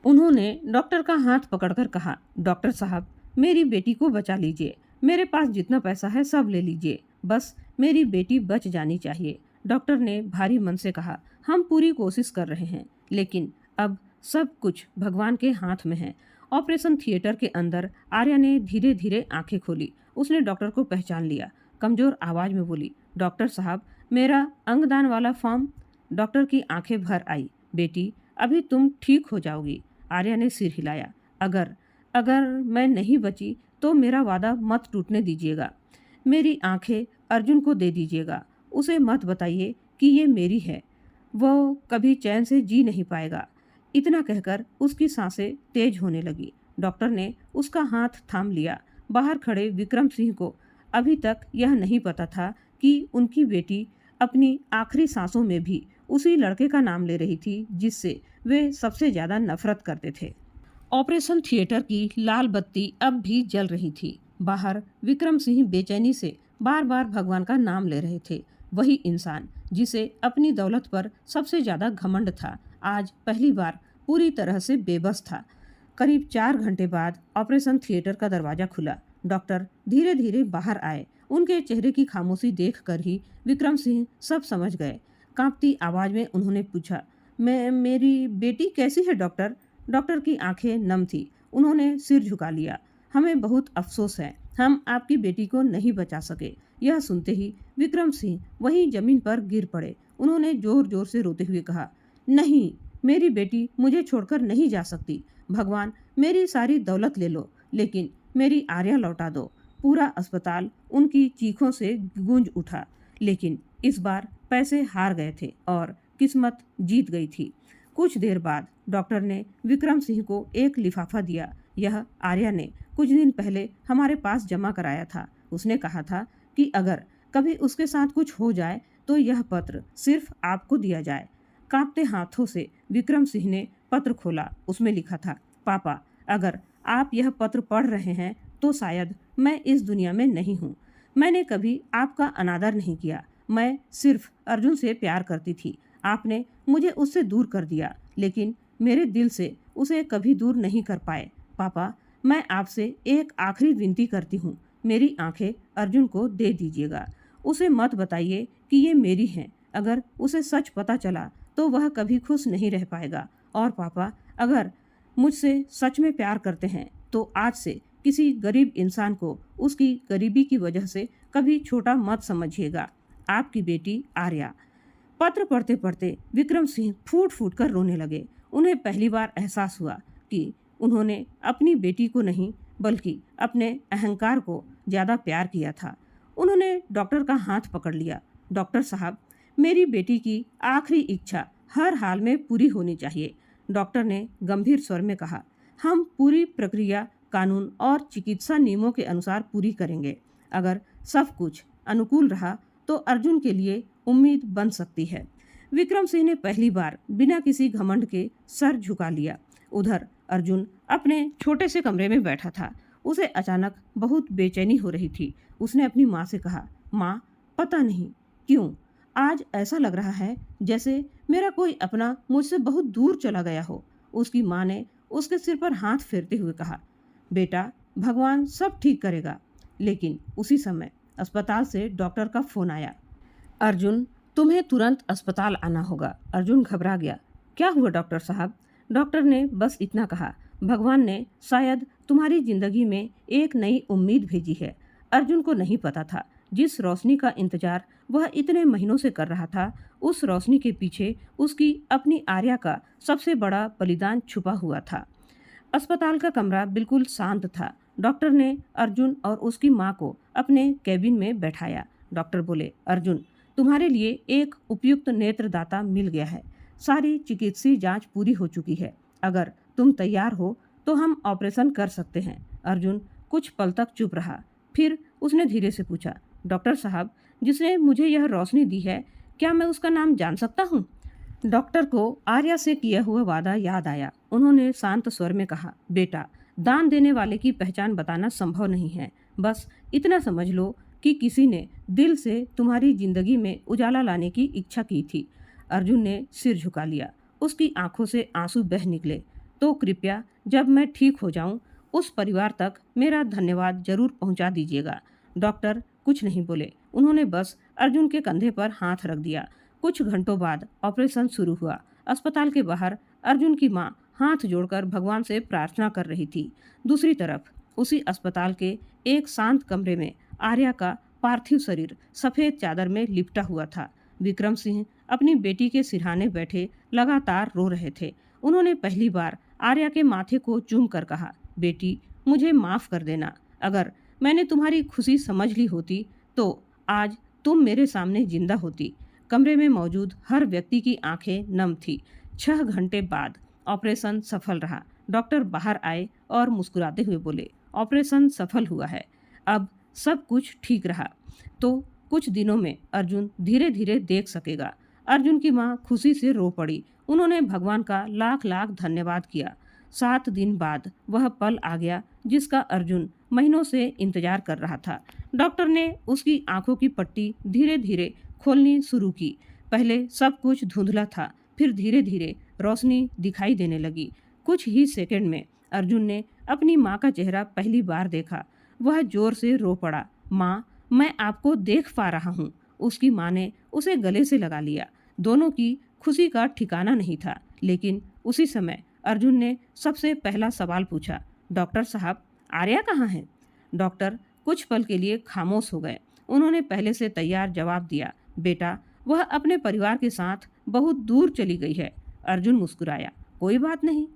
[SPEAKER 1] उन्होंने डॉक्टर का हाथ पकड़कर कहा, डॉक्टर साहब, मेरी बेटी को बचा लीजिए। मेरे पास जितना पैसा है सब ले लीजिए, बस मेरी बेटी बच जानी चाहिए। डॉक्टर ने भारी मन से कहा, हम पूरी कोशिश कर रहे हैं, लेकिन अब सब कुछ भगवान के हाथ में है। ऑपरेशन थिएटर के अंदर आर्या ने धीरे धीरे आंखें खोली। उसने डॉक्टर को पहचान लिया। कमजोर आवाज में बोली, डॉक्टर साहब, मेरा अंगदान वाला फॉर्म। डॉक्टर की आंखें भर आई। बेटी, अभी तुम ठीक हो जाओगी। आर्या ने सिर हिलाया। अगर अगर मैं नहीं बची तो मेरा वादा मत टूटने दीजिएगा। मेरी आंखें अर्जुन को दे दीजिएगा। उसे मत बताइए कि ये मेरी है। वो कभी चैन से जी नहीं पाएगा। इतना कहकर उसकी सांसें तेज होने लगी। डॉक्टर ने उसका हाथ थाम लिया। बाहर खड़े विक्रम सिंह को अभी तक यह नहीं पता था कि उनकी बेटी अपनी आखिरी सांसों में भी उसी लड़के का नाम ले रही थी जिससे वे सबसे ज्यादा नफरत करते थे। ऑपरेशन थिएटर की लाल बत्ती अब भी जल रही थी। बाहर विक्रम सिंह बेचैनी से बार बार भगवान का नाम ले रहे थे। वही इंसान जिसे अपनी दौलत पर सबसे ज्यादा घमंड था, आज पहली बार पूरी तरह से बेबस था। करीब 4 घंटे बाद ऑपरेशन थिएटर का दरवाजा खुला। डॉक्टर धीरे धीरे बाहर आए। उनके चेहरे की खामोशी देखकर ही विक्रम सिंह सब समझ गए। कांपती आवाज में उन्होंने पूछा, मेरी बेटी कैसी है डॉक्टर? डॉक्टर की आंखें नम थी। उन्होंने सिर झुका लिया। हमें बहुत अफसोस है, हम आपकी बेटी को नहीं बचा सके। यह सुनते ही विक्रम सिंह वहीं जमीन पर गिर पड़े। उन्होंने जोर जोर से रोते हुए कहा, नहीं, मेरी बेटी मुझे छोड़कर नहीं जा सकती। भगवान, मेरी सारी दौलत ले लो, लेकिन मेरी आर्या लौटा दो। पूरा अस्पताल उनकी चीखों से गूंज उठा। लेकिन इस बार पैसे हार गए थे और किस्मत जीत गई थी। कुछ देर बाद डॉक्टर ने विक्रम सिंह को एक लिफाफा दिया। यह आर्या ने कुछ दिन पहले हमारे पास जमा कराया था। उसने कहा था कि अगर कभी उसके साथ कुछ हो जाए तो यह पत्र सिर्फ आपको दिया जाए। कांपते हाथों से विक्रम सिंह ने पत्र खोला। उसमें लिखा था, पापा, अगर आप यह पत्र पढ़ रहे हैं तो शायद मैं इस दुनिया में नहीं हूँ। मैंने कभी आपका अनादर नहीं किया। मैं सिर्फ अर्जुन से प्यार करती थी। आपने मुझे उससे दूर कर दिया, लेकिन मेरे दिल से उसे कभी दूर नहीं कर पाए। पापा, मैं आपसे एक आखिरी विनती करती हूँ, मेरी आंखें अर्जुन को दे दीजिएगा। उसे मत बताइए कि ये मेरी हैं। अगर उसे सच पता चला तो वह कभी खुश नहीं रह पाएगा। और पापा, अगर मुझसे सच में प्यार करते हैं तो आज से किसी गरीब इंसान को उसकी गरीबी की वजह से कभी छोटा मत समझिएगा। आपकी बेटी आर्या। पत्र पढ़ते पढ़ते विक्रम सिंह फूट फूट कर रोने लगे। उन्हें पहली बार एहसास हुआ कि उन्होंने अपनी बेटी को नहीं बल्कि अपने अहंकार को ज़्यादा प्यार किया था। उन्होंने डॉक्टर का हाथ पकड़ लिया। डॉक्टर साहब, मेरी बेटी की आखिरी इच्छा हर हाल में पूरी होनी चाहिए। डॉक्टर ने गंभीर स्वर में कहा, हम पूरी प्रक्रिया कानून और चिकित्सा नियमों के अनुसार पूरी करेंगे। अगर सब कुछ अनुकूल रहा तो अर्जुन के लिए उम्मीद बन सकती है। विक्रम सिंह ने पहली बार बिना किसी घमंड के सर झुका लिया। उधर अर्जुन अपने छोटे से कमरे में बैठा था। उसे अचानक बहुत बेचैनी हो रही थी। उसने अपनी माँ से कहा, माँ, पता नहीं क्यों आज ऐसा लग रहा है जैसे मेरा कोई अपना मुझसे बहुत दूर चला गया हो। उसकी माँ ने उसके सिर पर हाथ फेरते हुए कहा, बेटा, भगवान सब ठीक करेगा। लेकिन उसी समय अस्पताल से डॉक्टर का फोन आया। अर्जुन, तुम्हें तुरंत अस्पताल आना होगा। अर्जुन घबरा गया। क्या हुआ डॉक्टर साहब? डॉक्टर ने बस इतना कहा, भगवान ने शायद तुम्हारी जिंदगी में एक नई उम्मीद भेजी है। अर्जुन को नहीं पता था जिस रोशनी का इंतजार वह इतने महीनों से कर रहा था, उस रोशनी के पीछे उसकी अपनी आर्या का सबसे बड़ा बलिदान छुपा हुआ था। अस्पताल का कमरा बिल्कुल शांत था। डॉक्टर ने अर्जुन और उसकी माँ को अपने कैबिन में बैठाया। डॉक्टर बोले, अर्जुन, तुम्हारे लिए एक उपयुक्त नेत्रदाता मिल गया है। सारी चिकित्सीय जांच पूरी हो चुकी है। अगर तुम तैयार हो तो हम ऑपरेशन कर सकते हैं। अर्जुन कुछ पल तक चुप रहा। फिर उसने धीरे से पूछा, डॉक्टर साहब, जिसने मुझे यह रोशनी दी है, क्या मैं उसका नाम जान सकता हूँ? डॉक्टर को आर्या से किया हुआ वादा याद आया। उन्होंने शांत स्वर में कहा, बेटा, दान देने वाले की पहचान बताना संभव नहीं है। बस इतना समझ लो कि किसी ने दिल से तुम्हारी जिंदगी में उजाला लाने की इच्छा की थी। अर्जुन ने सिर झुका लिया। उसकी आंखों से आंसू बह निकले। तो कृपया जब मैं ठीक हो जाऊं, उस परिवार तक मेरा धन्यवाद जरूर पहुंचा दीजिएगा। डॉक्टर कुछ नहीं बोले। उन्होंने बस अर्जुन के कंधे पर हाथ रख दिया। कुछ घंटों बाद ऑपरेशन शुरू हुआ। अस्पताल के बाहर अर्जुन की माँ हाथ जोड़कर भगवान से प्रार्थना कर रही थी। दूसरी तरफ उसी अस्पताल के एक शांत कमरे में आर्या का पार्थिव शरीर सफेद चादर में लिपटा हुआ था। विक्रम सिंह अपनी बेटी के सिरहाने बैठे लगातार रो रहे थे। उन्होंने पहली बार आर्या के माथे को चूम कर कहा, बेटी, मुझे माफ कर देना। अगर मैंने तुम्हारी खुशी समझ ली होती तो आज तुम मेरे सामने जिंदा होती। कमरे में मौजूद हर व्यक्ति की आंखें नम थी। 6 घंटे बाद ऑपरेशन सफल रहा। डॉक्टर बाहर आए और मुस्कुराते हुए बोले, ऑपरेशन सफल हुआ है। अब सब कुछ ठीक रहा तो कुछ दिनों में अर्जुन धीरे धीरे देख सकेगा। अर्जुन की माँ खुशी से रो पड़ी। उन्होंने भगवान का लाख लाख धन्यवाद किया। 7 दिन बाद वह पल आ गया जिसका अर्जुन महीनों से इंतजार कर रहा था। डॉक्टर ने उसकी आंखों की पट्टी धीरे धीरे खोलनी शुरू की। पहले सब कुछ धुंधला था, फिर धीरे धीरे रोशनी दिखाई देने लगी। कुछ ही सेकंड में अर्जुन ने अपनी माँ का चेहरा पहली बार देखा। वह जोर से रो पड़ा, माँ, मैं आपको देख पा रहा हूँ। उसकी माँ ने उसे गले से लगा लिया। दोनों की खुशी का ठिकाना नहीं था। लेकिन उसी समय अर्जुन ने सबसे पहला सवाल पूछा, डॉक्टर साहब, आर्या कहाँ है? डॉक्टर कुछ पल के लिए खामोश हो गए। उन्होंने पहले से तैयार जवाब दिया, बेटा, वह अपने परिवार के साथ बहुत दूर चली गई है। अर्जुन मुस्कुराया, कोई बात नहीं,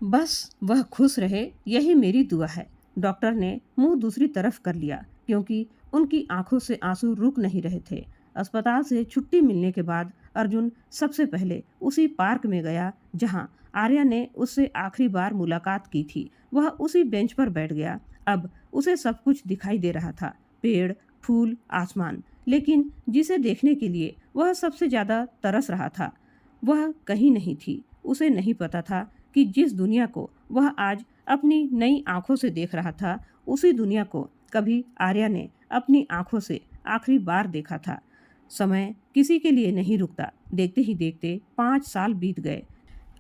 [SPEAKER 1] बस वह खुश रहे, यही मेरी दुआ है। डॉक्टर ने मुंह दूसरी तरफ कर लिया क्योंकि उनकी आंखों से आंसू रुक नहीं रहे थे। अस्पताल से छुट्टी मिलने के बाद अर्जुन सबसे पहले उसी पार्क में गया जहां आर्या ने उससे आखिरी बार मुलाकात की थी। वह उसी बेंच पर बैठ गया। अब उसे सब कुछ दिखाई दे रहा था, पेड़, फूल, आसमान। लेकिन जिसे देखने के लिए वह सबसे ज्यादा तरस रहा था वह कहीं नहीं थी। उसे नहीं पता था कि जिस दुनिया को वह आज अपनी नई आंखों से देख रहा था, उसी दुनिया को कभी आर्या ने अपनी आंखों से आखिरी बार देखा था। समय किसी के लिए नहीं रुकता। देखते ही देखते 5 साल बीत गए।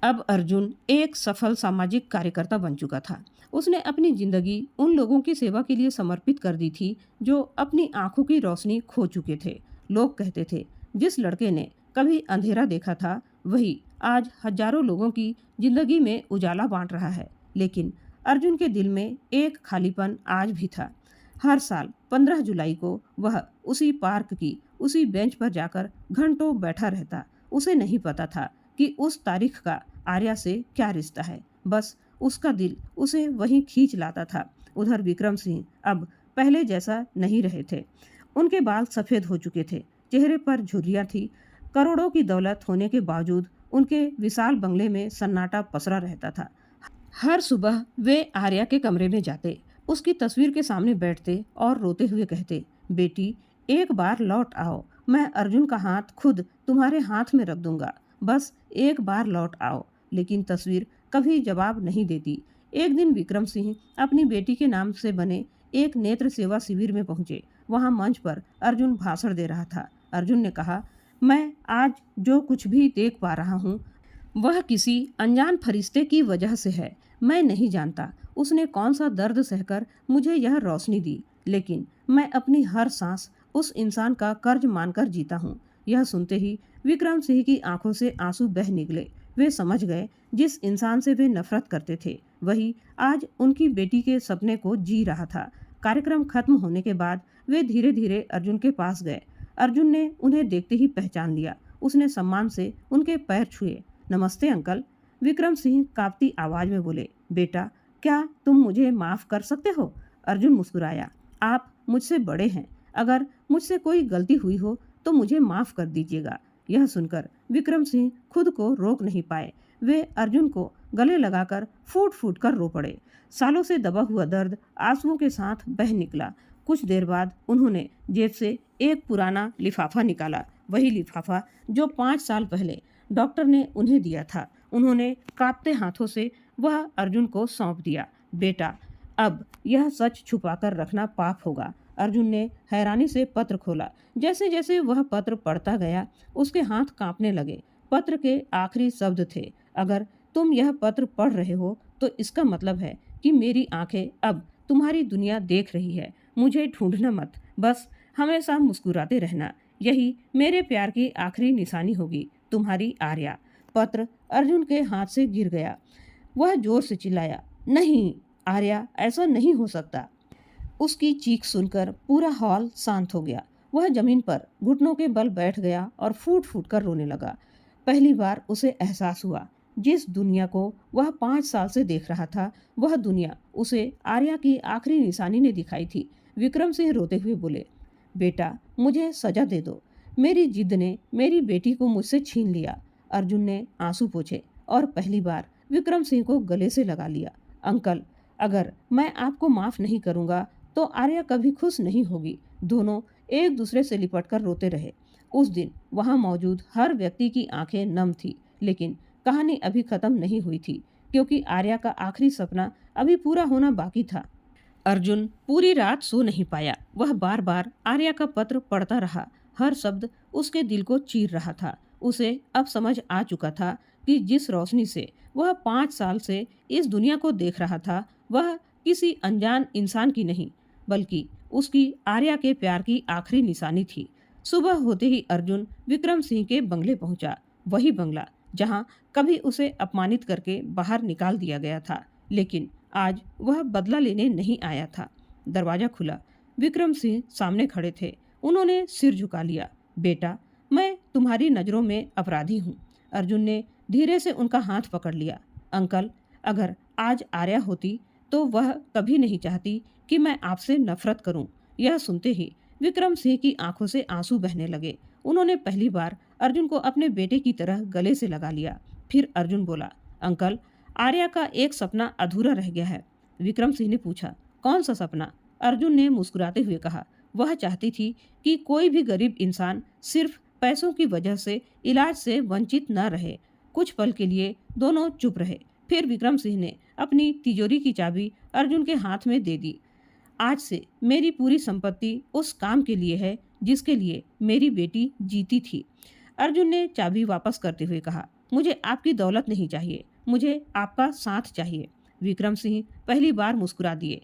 [SPEAKER 1] अब अर्जुन एक सफल सामाजिक कार्यकर्ता बन चुका था। उसने अपनी जिंदगी उन लोगों की सेवा के लिए समर्पित कर दी थी जो अपनी आंखों की रोशनी खो चुके थे। लोग कहते थे, जिस लड़के ने कभी अंधेरा देखा था वही आज हजारों लोगों की जिंदगी में उजाला बांट रहा है। लेकिन अर्जुन के दिल में एक खालीपन आज भी था। हर साल 15 जुलाई को वह उसी पार्क की उसी बेंच पर जाकर घंटों बैठा रहता। उसे नहीं पता था कि उस तारीख का आर्या से क्या रिश्ता है। बस उसका दिल उसे वहीं खींच लाता था। उधर विक्रम सिंह अब पहले जैसा नहीं रहे थे। उनके बाल सफेद हो चुके थे, चेहरे पर झुर्रियां थी। करोड़ों की दौलत होने के बावजूद उनके विशाल बंगले में सन्नाटा पसरा रहता था। हर सुबह वे आर्या के कमरे में जाते, उसकी तस्वीर के सामने बैठते और रोते हुए कहते, बेटी, एक बार लौट आओ, मैं अर्जुन का हाथ खुद तुम्हारे हाथ में रख दूंगा, बस एक बार लौट आओ। लेकिन तस्वीर कभी जवाब नहीं देती। एक दिन विक्रम सिंह अपनी बेटी के नाम से बने एक नेत्र सेवा शिविर में पहुंचे। वहां मंच पर अर्जुन भाषण दे रहा था। अर्जुन ने कहा, मैं आज जो कुछ भी देख पा रहा हूँ वह किसी अनजान फरिश्ते की वजह से है। मैं नहीं जानता उसने कौन सा दर्द सहकर मुझे यह रोशनी दी, लेकिन मैं अपनी हर सांस उस इंसान का कर्ज मानकर जीता हूँ। यह सुनते ही विक्रम सिंह की आंखों से आंसू बह निकले। वे समझ गए जिस इंसान से वे नफरत करते थे वही आज उनकी बेटी के सपने को जी रहा था। कार्यक्रम खत्म होने के बाद वे धीरे धीरे अर्जुन के पास गए। अर्जुन ने उन्हें देखते ही पहचान लिया। उसने सम्मान से उनके पैर छुए। नमस्ते अंकल, विक्रम सिंह कांपती आवाज में बोले। बेटा, क्या तुम मुझे माफ कर सकते हो? अर्जुन मुस्कुराया। आप मुझसे बड़े हैं, अगर मुझसे कोई गलती हुई हो तो मुझे माफ कर दीजिएगा। यह सुनकर विक्रम सिंह खुद को रोक नहीं पाए। वे अर्जुन को गले लगाकर फूट फूट कर रो पड़े। सालों से दबा हुआ दर्द आंसुओं के साथ बह निकला। कुछ देर बाद उन्होंने जेब से एक पुराना लिफाफा निकाला, वही लिफाफा जो 5 साल पहले डॉक्टर ने उन्हें दिया था। उन्होंने कांपते हाथों से वह अर्जुन को सौंप दिया। बेटा, अब यह सच छुपाकर रखना पाप होगा। अर्जुन ने हैरानी से पत्र खोला। जैसे जैसे वह पत्र पढ़ता गया उसके हाथ कांपने लगे। पत्र के आखिरी शब्द थे, अगर तुम यह पत्र पढ़ रहे हो तो इसका मतलब है कि मेरी आंखें अब तुम्हारी दुनिया देख रही है। मुझे ढूंढना मत, बस हमेशा मुस्कुराते रहना। यही मेरे प्यार की आखिरी निशानी होगी, तुम्हारी आर्या। पत्र अर्जुन के हाथ से गिर गया। वह जोर से चिल्लाया, नहीं आर्या, ऐसा नहीं हो सकता। उसकी चीख सुनकर पूरा हॉल शांत हो गया। वह जमीन पर घुटनों के बल बैठ गया और फूट फूट कर रोने लगा। पहली बार उसे एहसास हुआ, जिस दुनिया को वह 5 साल से देख रहा था वह दुनिया उसे आर्या की आखिरी निशानी ने दिखाई थी। विक्रम सिंह रोते हुए बोले, बेटा, मुझे सजा दे दो। मेरी जिद ने मेरी बेटी को मुझसे छीन लिया। अर्जुन ने आंसू पोंछे और पहली बार विक्रम सिंह को गले से लगा लिया। अंकल, अगर मैं आपको माफ नहीं करूंगा तो आर्या कभी खुश नहीं होगी। दोनों एक दूसरे से लिपट कर रोते रहे। उस दिन वहां मौजूद हर व्यक्ति की आंखें नम थी, लेकिन कहानी अभी खत्म नहीं हुई थी, क्योंकि आर्या का आखिरी सपना अभी पूरा होना बाकी था। अर्जुन पूरी रात सो नहीं पाया। वह बार बार आर्या का पत्र पढ़ता रहा। हर शब्द उसके दिल को चीर रहा था। उसे अब समझ आ चुका था कि जिस रोशनी से वह 5 साल से इस दुनिया को देख रहा था वह किसी अनजान इंसान की नहीं, बल्कि उसकी आर्या के प्यार की आखिरी निशानी थी। सुबह होते ही अर्जुन विक्रम सिंह के बंगले पहुंचा। वही बंगला जहां कभी उसे अपमानित करके बाहर निकाल दिया गया था, लेकिन आज वह बदला लेने नहीं आया था। दरवाजा खुला। विक्रम सिंह सामने खड़े थे। उन्होंने सिर झुका लिया। बेटा, मैं तुम्हारी नज़रों में अपराधी हूँ। अर्जुन ने धीरे से उनका हाथ पकड़ लिया। अंकल, अगर आज आर्या होती तो वह कभी नहीं चाहती कि मैं आपसे नफरत करूं। यह सुनते ही विक्रम सिंह की आंखों से आंसू बहने लगे। उन्होंने पहली बार अर्जुन को अपने बेटे की तरह गले से लगा लिया। फिर अर्जुन बोला, अंकल, आर्या का एक सपना अधूरा रह गया है। विक्रम सिंह ने पूछा, कौन सा सपना? अर्जुन ने मुस्कुराते हुए कहा, वह चाहती थी कि कोई भी गरीब इंसान सिर्फ पैसों की वजह से इलाज से वंचित न रहे। कुछ पल के लिए दोनों चुप रहे। फिर विक्रम सिंह ने अपनी तिजोरी की चाबी अर्जुन के हाथ में दे दी। आज से मेरी पूरी संपत्ति उस काम के लिए है जिसके लिए मेरी बेटी जीती थी। अर्जुन ने चाबी वापस करते हुए कहा, मुझे आपकी दौलत नहीं चाहिए, मुझे आपका साथ चाहिए। विक्रम सिंह पहली बार मुस्कुरा दिए।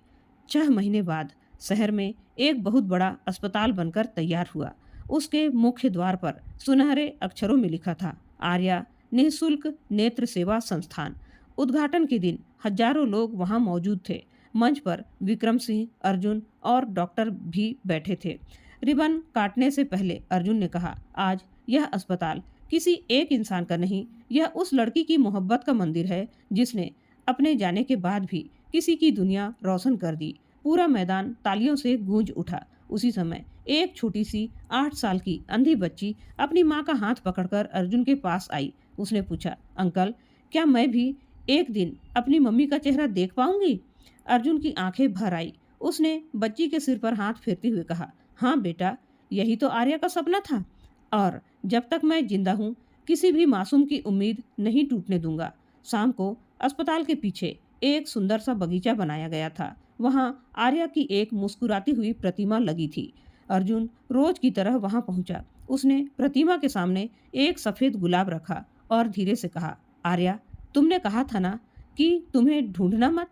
[SPEAKER 1] 6 महीने बाद शहर में एक बहुत बड़ा अस्पताल बनकर तैयार हुआ। उसके मुख्य द्वार पर सुनहरे अक्षरों में लिखा था, आर्या निःशुल्क नेत्र सेवा संस्थान। उद्घाटन के दिन हजारों लोग वहां मौजूद थे। मंच पर विक्रम सिंह, अर्जुन और डॉक्टर भी बैठे थे। रिबन काटने से पहले अर्जुन ने कहा, आज यह अस्पताल किसी एक इंसान का नहीं, यह उस लड़की की मोहब्बत का मंदिर है जिसने अपने जाने के बाद भी किसी की दुनिया रोशन कर दी। पूरा मैदान तालियों से गूंज उठा। उसी समय एक छोटी सी 8 साल की अंधी बच्ची अपनी माँ का हाथ पकड़कर अर्जुन के पास आई। उसने पूछा, अंकल, क्या मैं भी एक दिन अपनी मम्मी का चेहरा देख पाऊंगी? अर्जुन की आंखें भर आई। उसने बच्ची के सिर पर हाथ फेरते हुए कहा, हाँ बेटा, यही तो आर्या का सपना था, और जब तक मैं जिंदा हूँ किसी भी मासूम की उम्मीद नहीं टूटने दूंगा। शाम को अस्पताल के पीछे एक सुंदर सा बगीचा बनाया गया था। वहां आर्या की एक मुस्कुराती हुई प्रतिमा लगी थी। अर्जुन रोज की तरह वहां पहुंचा। उसने प्रतिमा के सामने एक सफेद गुलाब रखा और धीरे से कहा, आर्या, तुमने कहा था ना कि तुम्हें ढूंढना मत,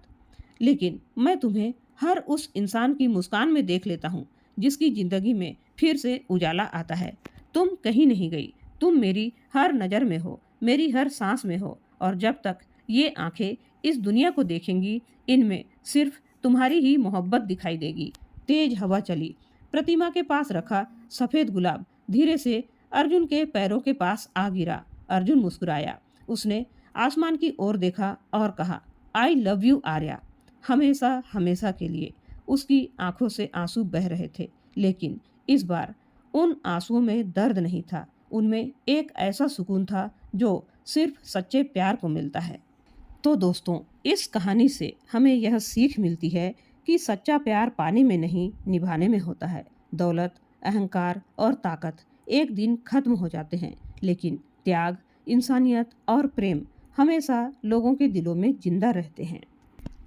[SPEAKER 1] लेकिन मैं तुम्हें हर उस इंसान की मुस्कान में देख लेता हूँ जिसकी जिंदगी में फिर से उजाला आता है। तुम कहीं नहीं गई, तुम मेरी हर नज़र में हो, मेरी हर सांस में हो, और जब तक ये आंखें इस दुनिया को देखेंगी, इनमें सिर्फ तुम्हारी ही मोहब्बत दिखाई देगी। तेज हवा चली। प्रतिमा के पास रखा सफेद गुलाब धीरे से अर्जुन के पैरों के पास आ गिरा। अर्जुन मुस्कुराया। उसने आसमान की ओर देखा और कहा, आई लव यू आर्या, हमेशा हमेशा के लिए। उसकी आंखों से आंसू बह रहे थे, लेकिन इस बार उन आंसुओं में दर्द नहीं था। उनमें एक ऐसा सुकून था जो सिर्फ सच्चे प्यार को मिलता है। तो दोस्तों, इस कहानी से हमें यह सीख मिलती है कि सच्चा प्यार पाने में नहीं, निभाने में होता है। दौलत, अहंकार और ताकत एक दिन खत्म हो जाते हैं, लेकिन त्याग, इंसानियत और प्रेम हमेशा लोगों के दिलों में जिंदा रहते हैं।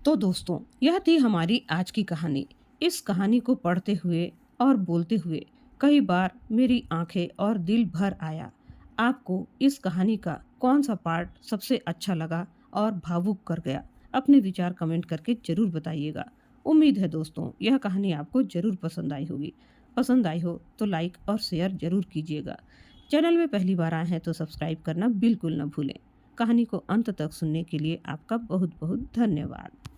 [SPEAKER 1] तो दोस्तों, यह थी हमारी आज की कहानी। इस कहानी को पढ़ते हुए और बोलते हुए कई बार मेरी आंखें और दिल भर आया। आपको इस कहानी का कौन सा पार्ट सबसे अच्छा लगा और भावुक कर गया? अपने विचार कमेंट करके जरूर बताइएगा। उम्मीद है दोस्तों, यह कहानी आपको जरूर पसंद आई होगी। पसंद आई हो तो लाइक और शेयर जरूर कीजिएगा। चैनल में पहली बार आए हैं तो सब्सक्राइब करना बिल्कुल न भूलें। कहानी को अंत तक सुनने के लिए आपका बहुत बहुत धन्यवाद।